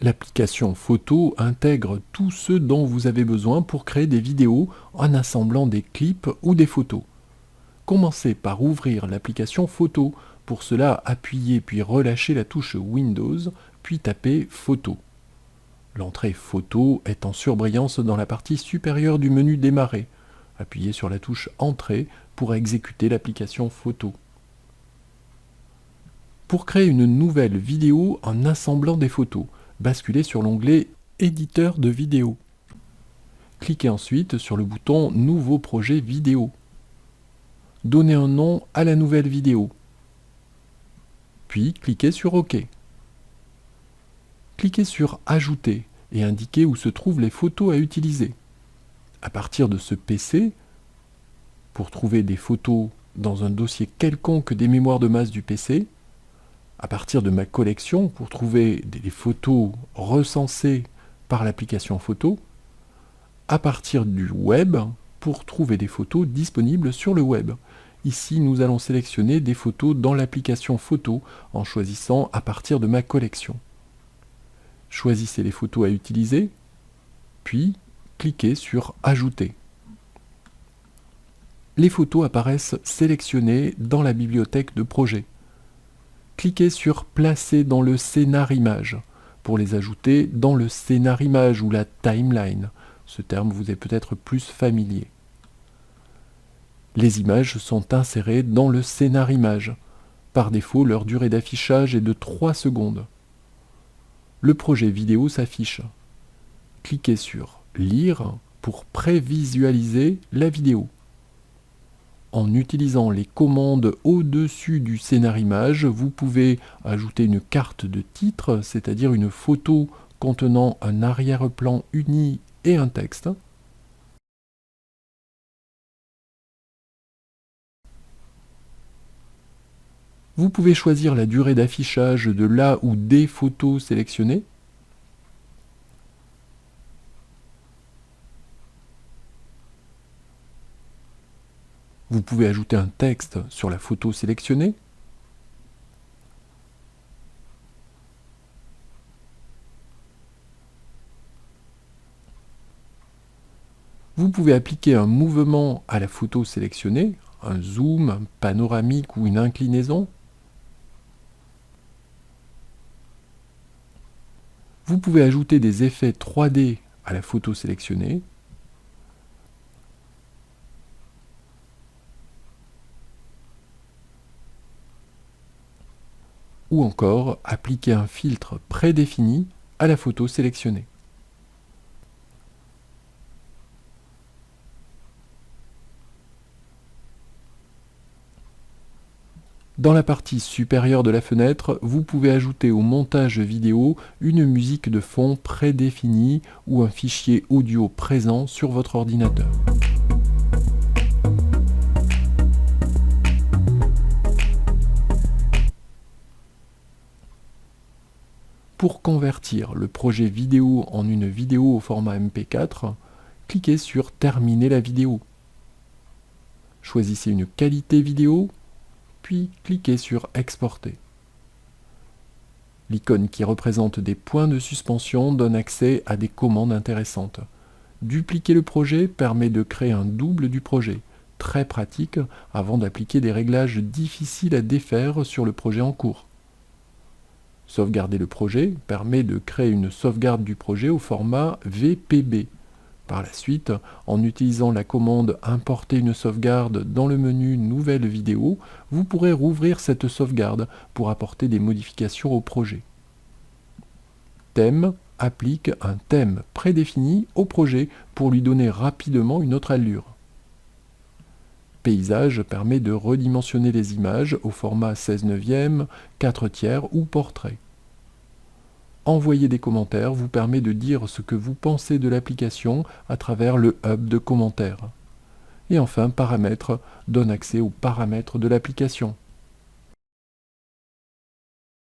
L'application photo intègre tout ce dont vous avez besoin pour créer des vidéos en assemblant des clips ou des photos. Commencez par ouvrir l'application photo. Pour cela, appuyez puis relâchez la touche Windows, puis tapez Photo. L'entrée Photo est en surbrillance dans la partie supérieure du menu Démarrer. Appuyez sur la touche Entrée pour exécuter l'application photo. Pour créer une nouvelle vidéo en assemblant des photos, basculez sur l'onglet Éditeur de vidéo. Cliquez ensuite sur le bouton Nouveau projet vidéo. Donnez un nom à la nouvelle vidéo. Puis cliquez sur OK. Cliquez sur Ajouter et indiquez où se trouvent les photos à utiliser. À partir de ce PC, pour trouver des photos dans un dossier quelconque des mémoires de masse du PC, à partir de ma collection, pour trouver des photos recensées par l'application photo, à partir du web, pour trouver des photos disponibles sur le web. Ici, nous allons sélectionner des photos dans l'application photo en choisissant à partir de ma collection. Choisissez les photos à utiliser, puis cliquez sur Ajouter. Les photos apparaissent sélectionnées dans la bibliothèque de projet. Cliquez sur Placer dans le scénar image pour les ajouter dans le scénar image ou la timeline. Ce terme vous est peut-être plus familier. Les images sont insérées dans le scénar image. Par défaut, leur durée d'affichage est de 3 secondes. Le projet vidéo s'affiche. Cliquez sur Lire pour prévisualiser la vidéo. En utilisant les commandes au-dessus du scénar image, vous pouvez ajouter une carte de titre, c'est-à-dire une photo contenant un arrière-plan uni et un texte. Vous pouvez choisir la durée d'affichage de la ou des photos sélectionnées. Vous pouvez ajouter un texte sur la photo sélectionnée. Vous pouvez appliquer un mouvement à la photo sélectionnée, un zoom, un panoramique ou une inclinaison. Vous pouvez ajouter des effets 3D à la photo sélectionnée. Ou encore appliquer un filtre prédéfini à la photo sélectionnée. Dans la partie supérieure de la fenêtre, vous pouvez ajouter au montage vidéo une musique de fond prédéfinie ou un fichier audio présent sur votre ordinateur. Pour convertir le projet vidéo en une vidéo au format MP4, cliquez sur Terminer la vidéo. Choisissez une qualité vidéo, puis cliquez sur Exporter. L'icône qui représente des points de suspension donne accès à des commandes intéressantes. Dupliquer le projet permet de créer un double du projet, très pratique avant d'appliquer des réglages difficiles à défaire sur le projet en cours. Sauvegarder le projet permet de créer une sauvegarde du projet au format VPB. Par la suite, en utilisant la commande « Importer une sauvegarde » dans le menu « Nouvelle vidéo », vous pourrez rouvrir cette sauvegarde pour apporter des modifications au projet. Thème applique un thème prédéfini au projet pour lui donner rapidement une autre allure. Paysage permet de redimensionner les images au format 16/9, 4/3 ou portrait. Envoyer des commentaires vous permet de dire ce que vous pensez de l'application à travers le hub de commentaires. Et enfin, Paramètres donne accès aux paramètres de l'application.